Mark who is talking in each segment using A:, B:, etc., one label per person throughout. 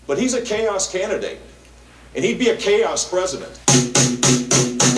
A: But he's a chaos candidate, and he'd be a chaos president.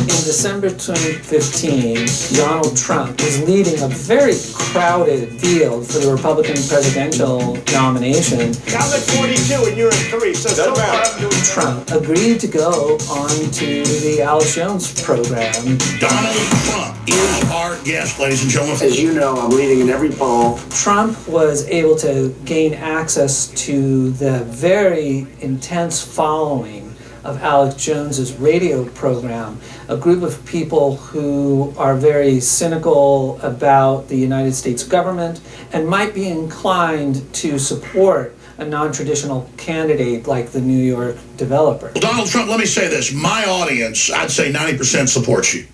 B: In December 2015, Donald Trump was leading a very crowded field for the Republican presidential nomination.
C: I'm at 42 and you're at 3, so far I'm doing
B: Trump agreed to go on to the Alex Jones program.
D: Donald Trump is our guest, ladies and gentlemen.
E: As you know, I'm leading in every poll.
B: Trump was able to gain access to the very intense following of Alex Jones's radio program, a group of people who are very cynical about the United States government and might be inclined to support a non-traditional candidate like the New York developer.
D: Well, Donald Trump, let me say this. My audience, I'd say 90% supports you.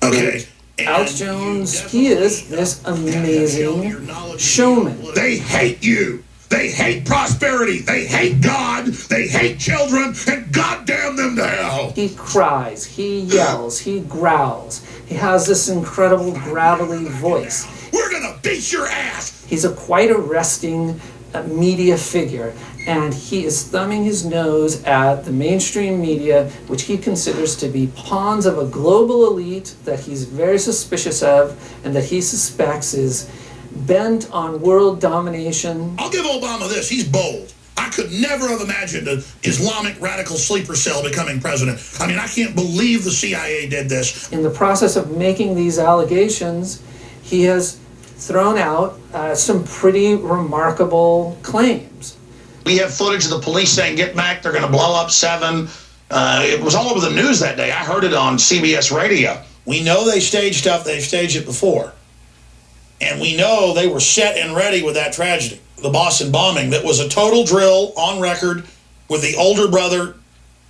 D: Okay?
B: Alex Jones, he is this amazing showman.
D: They hate you. They hate prosperity. They hate God. They hate children. And goddamn them to hell.
B: He cries, he yells, he growls. He has this incredible gravelly voice.
D: We're gonna beat your ass.
B: He's a quite arresting media figure, and he is thumbing his nose at the mainstream media, which he considers to be pawns of a global elite that he's very suspicious of and that he suspects is bent on world domination.
D: I'll give Obama this. He's bold. I could never have imagined an Islamic radical sleeper cell becoming president. I mean, I can't believe the CIA did this.
B: In the process of making these allegations, he has thrown out some pretty remarkable claims.
F: We have footage of the police saying, get back, they're going to blow up 7. It was all over the news that day. I heard it on CBS radio.
D: We know they staged stuff. They've staged it before. And we know they were set and ready with that tragedy, the Boston bombing, that was a total drill on record with the older brother,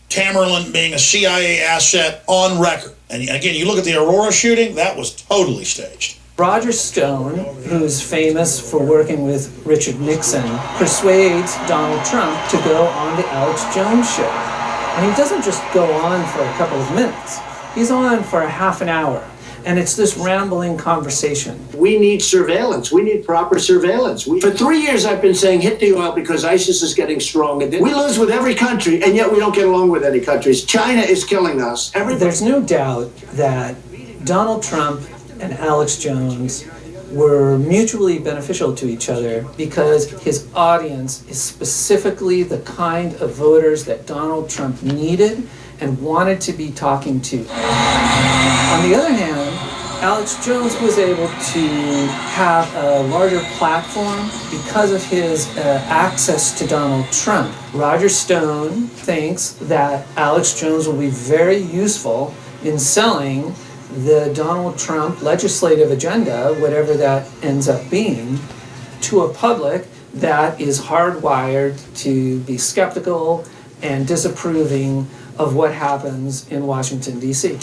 D: Tamerlan, being a CIA asset on record. And again, you look at the Aurora shooting, that was totally staged.
B: Roger Stone, who's famous for working with Richard Nixon, persuades Donald Trump to go on the Alex Jones show. And he doesn't just go on for a couple of minutes. He's on for a half an hour. And it's this rambling conversation.
E: We need surveillance. We need proper surveillance. For 3 years, I've been saying hit the oil because ISIS is getting strong. We lose with every country, and yet we don't get along with any countries. China is killing us.
B: There's no doubt that Donald Trump and Alex Jones were mutually beneficial to each other because his audience is specifically the kind of voters that Donald Trump needed and wanted to be talking to. On the other hand, Alex Jones was able to have a larger platform because of his access to Donald Trump. Roger Stone thinks that Alex Jones will be very useful in selling the Donald Trump legislative agenda, whatever that ends up being, to a public that is hardwired to be skeptical and disapproving of what happens in Washington, D.C.